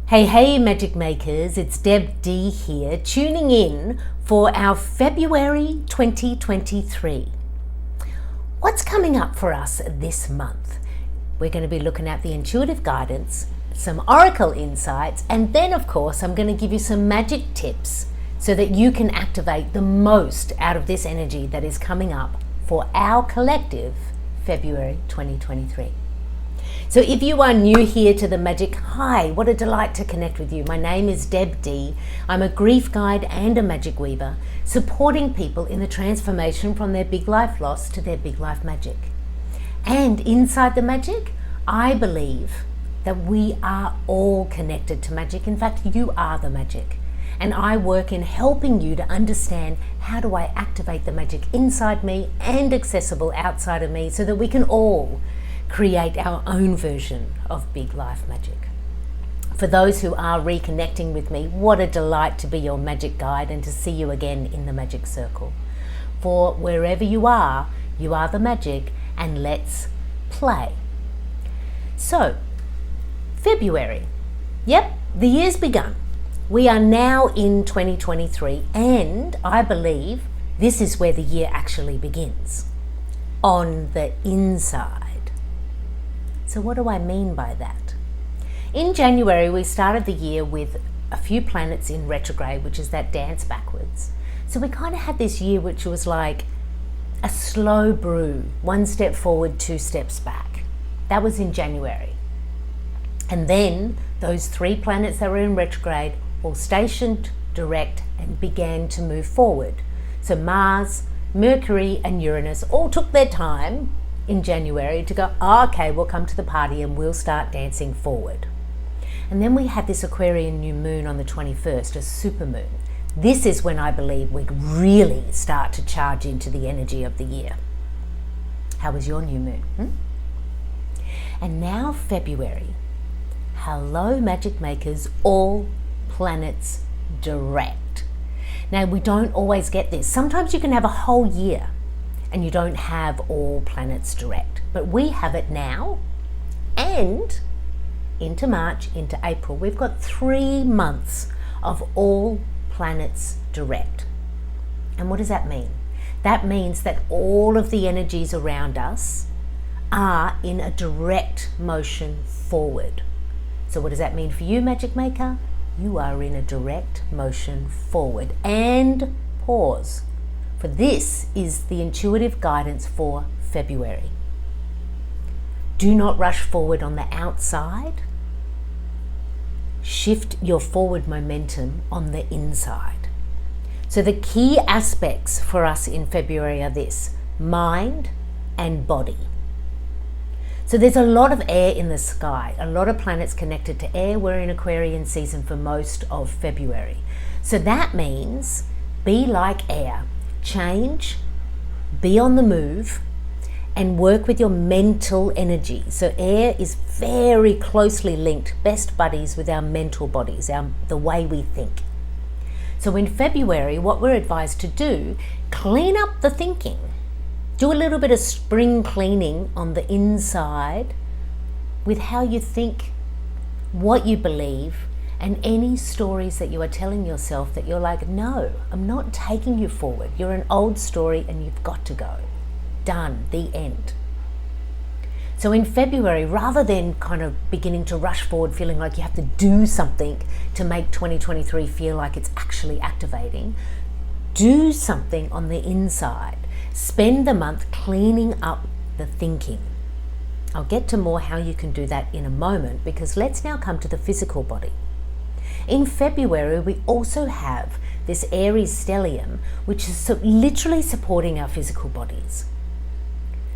Hey magic makers, it's Deb D here, tuning in for our February 2023. What's coming up for us this month? We're going to be looking at the intuitive guidance, some oracle insights, and then of course I'm going to give you some magic tips so that you can activate the most out of this energy that is coming up for our collective February 2023. So if you are new here to the magic, hi, what a delight to connect with you. My name is Deb D. I'm a grief guide and a magic weaver, supporting people in the transformation from their big life loss to their big life magic. And inside the magic, I believe that we are all connected to magic. In fact, you are the magic. And I work in helping you to understand how do I activate the magic inside me and accessible outside of me so that we can all create our own version of big life magic. For those who are reconnecting with me, what a delight to be your magic guide and to see you again in the magic circle. For wherever you are the magic, and let's play. So, February. Yep, the year's begun. We are now in 2023, and I believe this is where the year actually begins. On the inside. So what do I mean by that? In January, we started the year with a few planets in retrograde, which is that dance backwards. So we kind of had this year which was like a slow brew, one step forward, two steps back. That was in January. And then those three planets that were in retrograde all stationed direct and began to move forward. So Mars, Mercury and Uranus all took their time in January to go, okay, we'll come to the party and we'll start dancing forward. And then we had this Aquarian new moon on the 21st, a super moon. This is when I believe we really start to charge into the energy of the year. How was your new moon? And now February. Hello magic makers, all planets direct. Now we don't always get this. Sometimes you can have a whole year and you don't have all planets direct. But we have it now, and into March, into April. We've got 3 months of all planets direct. And what does that mean? That means that all of the energies around us are in a direct motion forward. So what does that mean for you, Magic Maker? You are in a direct motion forward. And pause. For this is the intuitive guidance for February. Do not rush forward on the outside. Shift your forward momentum on the inside. So the key aspects for us in February are this: mind and body. So there's a lot of air in the sky, a lot of planets connected to air. We're in Aquarian season for most of February. So that means be like air. Change, be on the move, and work with your mental energy. So air is very closely linked, best buddies with our mental bodies, the way we think. So in February, what we're advised to do, clean up the thinking. Do a little bit of spring cleaning on the inside with how you think, what you believe, and any stories that you are telling yourself that you're like, no, I'm not taking you forward. You're an old story and you've got to go. Done, the end. So in February, rather than kind of beginning to rush forward, feeling like you have to do something to make 2023 feel like it's actually activating, do something on the inside. Spend the month cleaning up the thinking. I'll get to more how you can do that in a moment, because let's now come to the physical body. In February, we also have this Aries stellium, which is literally supporting our physical bodies.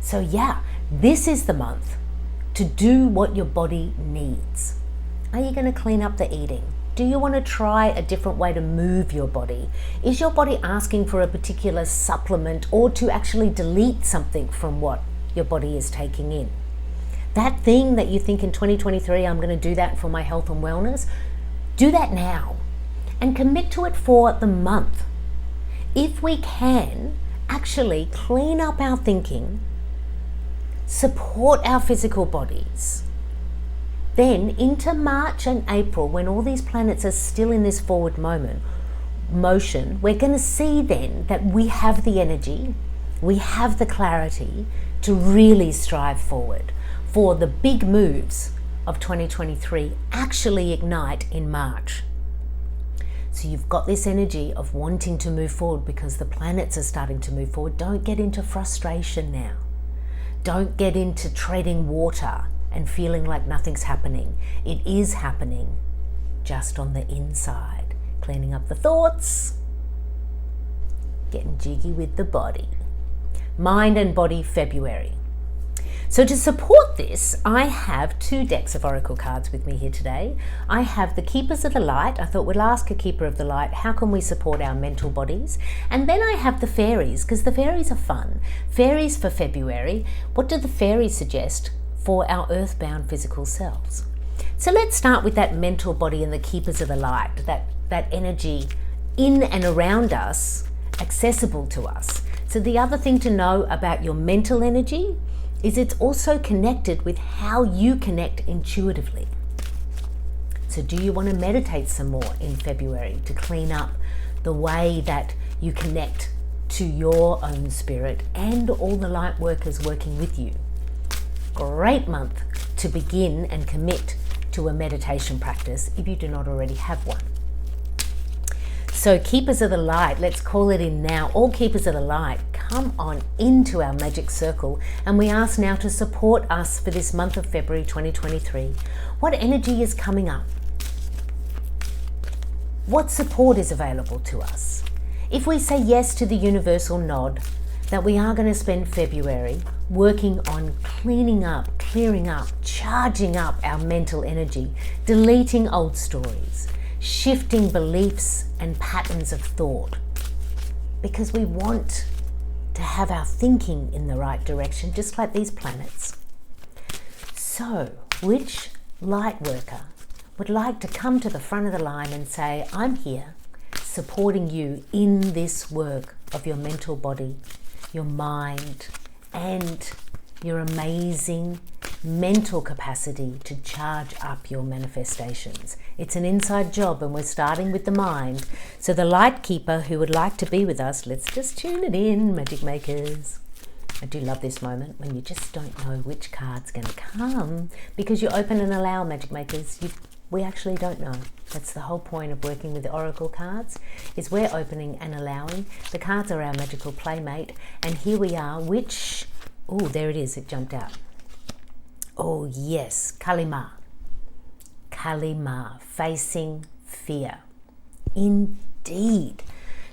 So yeah, this is the month to do what your body needs. Are you going to clean up the eating? Do you want to try a different way to move your body? Is your body asking for a particular supplement, or to actually delete something from what your body is taking in? That thing that you think in 2023, I'm going to do that for my health and wellness, do that now and commit to it for the month. If we can actually clean up our thinking, support our physical bodies, Then into March and April, when all these planets are still in this forward motion, we're going to see then that we have the energy, we have the clarity to really strive forward for the big moves of 2023 actually ignite in March. So you've got this energy of wanting to move forward because the planets are starting to move forward. Don't get into frustration now. Don't get into treading water and feeling like nothing's happening. It is happening, just on the inside. Cleaning up the thoughts, getting jiggy with the body. Mind and Body February. So to support this, I have 2 decks of oracle cards with me here today. I have the Keepers of the Light. I thought we'll ask a Keeper of the Light, how can we support our mental bodies? And then I have the Fairies, because the Fairies are fun. Fairies for February. What do the Fairies suggest for our earthbound physical selves? So let's start with that mental body and the Keepers of the Light, that energy in and around us, accessible to us. So the other thing to know about your mental energy is it's also connected with how you connect intuitively. So do you want to meditate some more in February to clean up the way that you connect to your own spirit and all the light workers working with you? Great month to begin and commit to a meditation practice if you do not already have one. So Keepers of the Light, let's call it in now. All Keepers of the Light, come on into our magic circle, and we ask now to support us for this month of February 2023. What energy is coming up? What support is available to us? If we say yes to the universal nod that we are going to spend February working on cleaning up, clearing up, charging up our mental energy, deleting old stories, shifting beliefs and patterns of thought, because we want to have our thinking in the right direction, just like these planets. So, which light worker would like to come to the front of the line and say, I'm here supporting you in this work of your mental body, your mind, and your amazing mental capacity to charge up your manifestations. It's an inside job, and we're starting with the mind. So the light keeper who would like to be with us, let's just tune it in, magic makers. I do love this moment when you just don't know which card's going to come, because you open and allow, magic makers. We actually don't know. That's the whole point of working with the oracle cards, is we're opening and allowing. The cards are our magical playmate, and here we are, which, oh, there it is, it jumped out. Oh yes, Kalima. Kalima, facing fear. Indeed.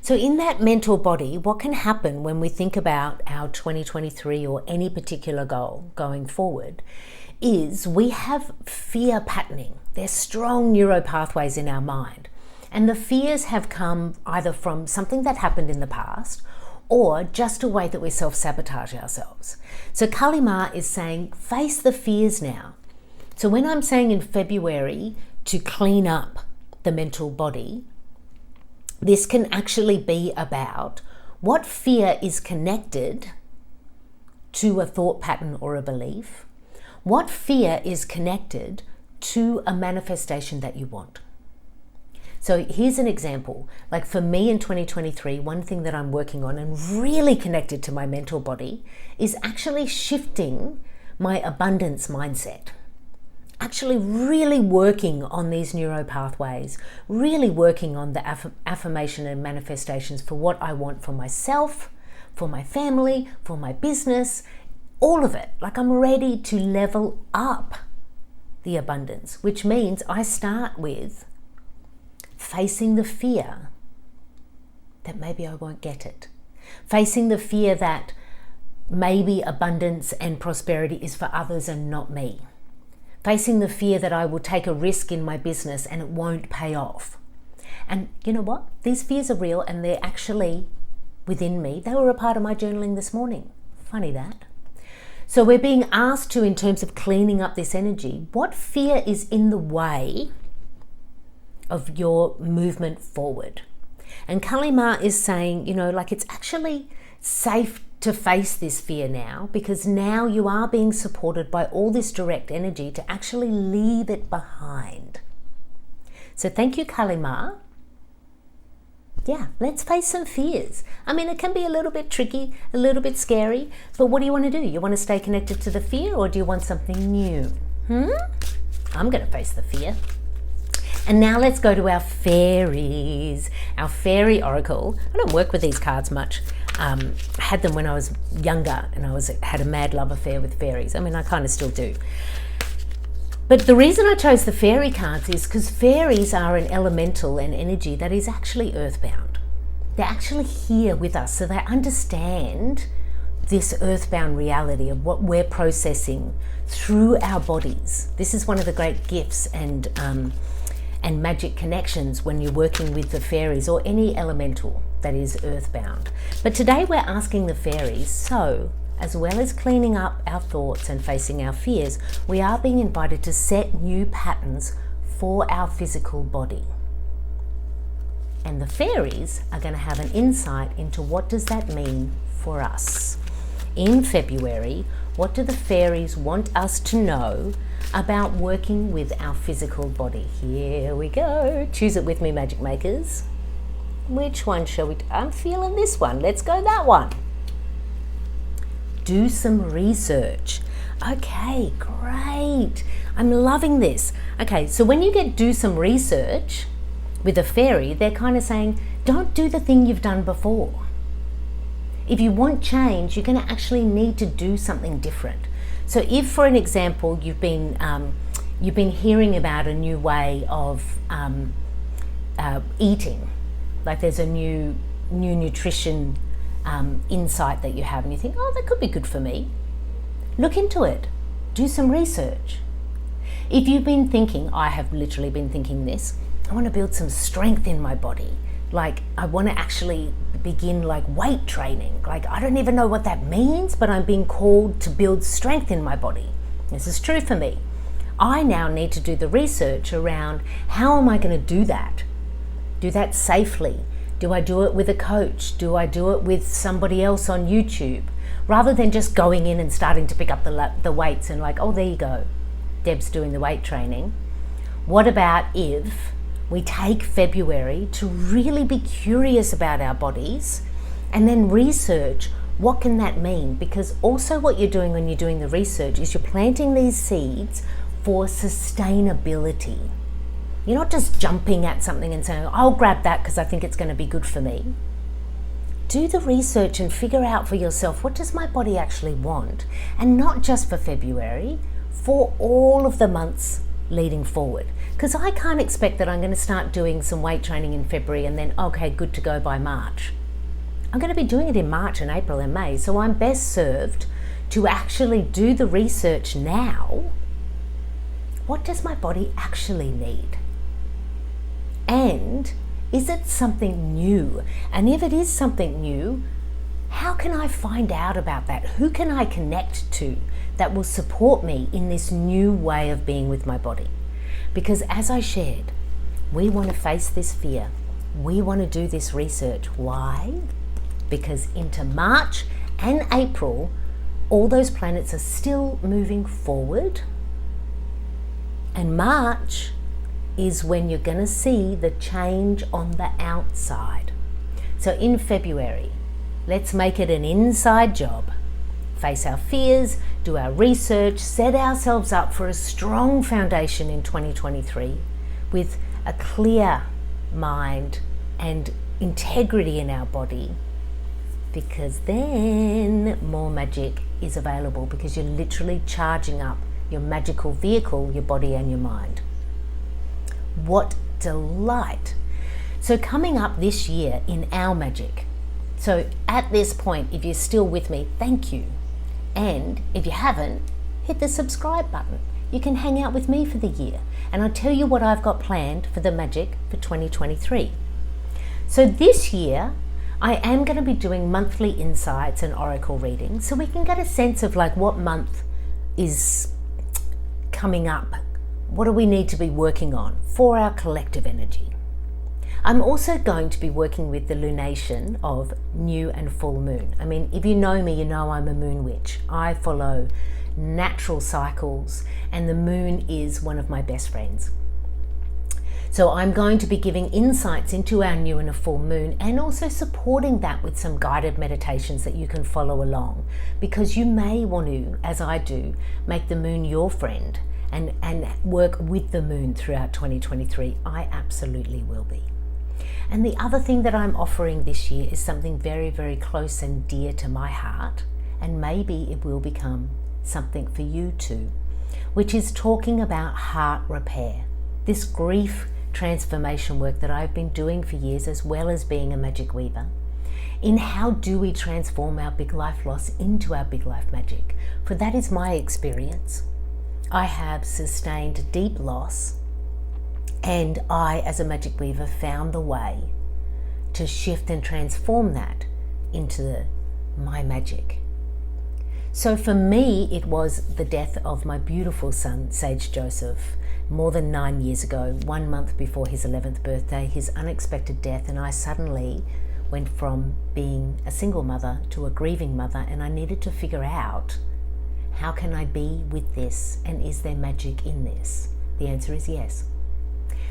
So in that mental body, what can happen when we think about our 2023 or any particular goal going forward is we have fear patterning. There's strong neuropathways in our mind. And the fears have come either from something that happened in the past or just a way that we self-sabotage ourselves. So Kalima is saying, face the fears now. So when I'm saying in February to clean up the mental body, this can actually be about what fear is connected to a thought pattern or a belief, what fear is connected to a manifestation that you want. So here's an example. Like for me in 2023, one thing that I'm working on and really connected to my mental body is actually shifting my abundance mindset. Actually really working on these neuropathways, really working on the affirmation and manifestations for what I want for myself, for my family, for my business, all of it. Like I'm ready to level up the abundance, which means I start with facing the fear that maybe I won't get it. Facing the fear that maybe abundance and prosperity is for others and not me. Facing the fear that I will take a risk in my business and it won't pay off. And you know what? These fears are real and they're actually within me. They were a part of my journaling this morning. Funny that. So we're being asked to, in terms of cleaning up this energy, what fear is in the way of your movement forward? And Kalima is saying, like it's actually safe to face this fear now, because now you are being supported by all this direct energy to actually leave it behind. So thank you, Kalima. Yeah, let's face some fears. I mean, it can be a little bit tricky, a little bit scary, but what do you want to do? You want to stay connected to the fear, or do you want something new? I'm going to face the fear. And now let's go to our fairies, our fairy oracle. I don't work with these cards much. I had them when I was younger, and had a mad love affair with fairies. I mean, I kind of still do. But the reason I chose the fairy cards is because fairies are an elemental and energy that is actually earthbound. They're actually here with us, so they understand this earthbound reality of what we're processing through our bodies. This is one of the great gifts and magic connections when you're working with the fairies or any elemental that is earthbound. But today we're asking the fairies, so as well as cleaning up our thoughts and facing our fears, we are being invited to set new patterns for our physical body. And the fairies are going to have an insight into what does that mean for us. In February, what do the fairies want us to know about working with our physical body? Here we go. Choose it with me, Magic Makers. Which one shall we do? I'm feeling this one. Let's go that one. Do some research. Okay, great. I'm loving this. Okay, so when you do some research with a fairy, they're kind of saying, don't do the thing you've done before. If you want change, you're going to actually need to do something different. So if, for an example, you've been hearing about a new way of eating, like there's a new nutrition insight that you have, and you think, oh, that could be good for me. Look into it. Do some research. If you've been thinking, I have literally been thinking this, I want to build some strength in my body. Like, I want to actually begin like weight training. Like, I don't even know what that means, but I'm being called to build strength in my body. This is true for me. I now need to do the research around how am I going to do that? Do that safely? Do I do it with a coach? Do I do it with somebody else on YouTube? Rather than just going in and starting to pick up the weights and like, oh, there you go, Deb's doing the weight training. What about if we take February to really be curious about our bodies and then research what can that mean? Because also what you're doing when you're doing the research is you're planting these seeds for sustainability. You're not just jumping at something and saying, I'll grab that because I think it's going to be good for me. Do the research and figure out for yourself, what does my body actually want? And not just for February, for all of the months leading forward. Because I can't expect that I'm going to start doing some weight training in February and then, okay, good to go by March. I'm going to be doing it in March and April and May. So I'm best served to actually do the research now. What does my body actually need? And is it something new? And if it is something new, how can I find out about that? Who can I connect to that will support me in this new way of being with my body? Because as I shared, we want to face this fear. We want to do this research. Why? Because into March and April, all those planets are still moving forward. And March is when you're going to see the change on the outside. So in February, let's make it an inside job. Face our fears, do our research, set ourselves up for a strong foundation in 2023 with a clear mind and integrity in our body, because then more magic is available, because you're literally charging up your magical vehicle, your body and your mind. What delight. So coming up this year in our magic. So at this point, if you're still with me, thank you. And if you haven't, hit the subscribe button. You can hang out with me for the year. And I'll tell you what I've got planned for the magic for 2023. So this year, I am going to be doing monthly insights and oracle readings, so we can get a sense of like what month is coming up. What do we need to be working on for our collective energy? I'm also going to be working with the lunation of new and full moon. I mean, if you know me, you know I'm a moon witch. I follow natural cycles, and the moon is one of my best friends. So I'm going to be giving insights into our new and a full moon, and also supporting that with some guided meditations that you can follow along, because you may want to, as I do, make the moon your friend and work with the moon throughout 2023. I absolutely will be. And the other thing that I'm offering this year is something very, very close and dear to my heart, and maybe it will become something for you too, which is talking about heart repair. This grief transformation work that I've been doing for years, as well as being a magic weaver, in how do we transform our big life loss into our big life magic. For that is my experience. I have sustained deep loss, and I, as a magic weaver, found the way to shift and transform that into my magic. So for me, it was the death of my beautiful son, Sage Joseph, more than 9 years ago, 1 month before his 11th birthday, his unexpected death, and I suddenly went from being a single mother to a grieving mother, and I needed to figure out, how can I be with this, and is there magic in this? The answer is yes.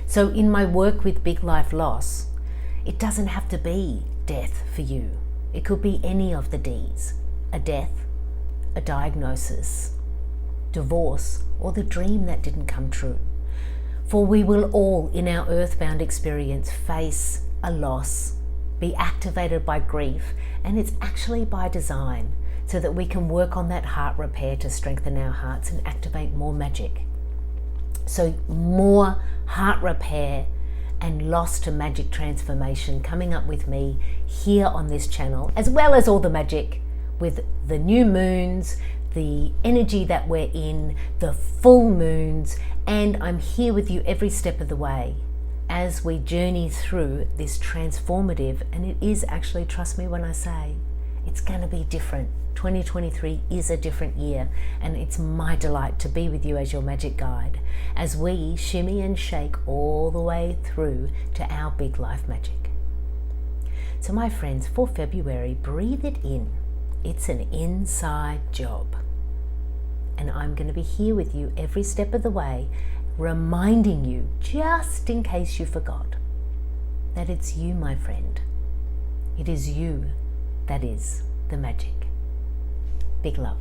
So in my work with big life loss, it doesn't have to be death for you. It could be any of the Ds: a death, a diagnosis, divorce, or the dream that didn't come true. For we will all, in our earthbound experience, face a loss, be activated by grief, and it's actually by design, so that we can work on that heart repair to strengthen our hearts and activate more magic. So more heart repair and loss to magic transformation coming up with me here on this channel, as well as all the magic with the new moons, the energy that we're in, the full moons, and I'm here with you every step of the way as we journey through this transformative, and it is actually, trust me when I say, it's going to be different. 2023 is a different year, and it's my delight to be with you as your magic guide as we shimmy and shake all the way through to our big life magic. So my friends, for February, breathe it in. It's an inside job. And I'm going to be here with you every step of the way, reminding you, just in case you forgot, that it's you, my friend. It is you that is the magic. Big love.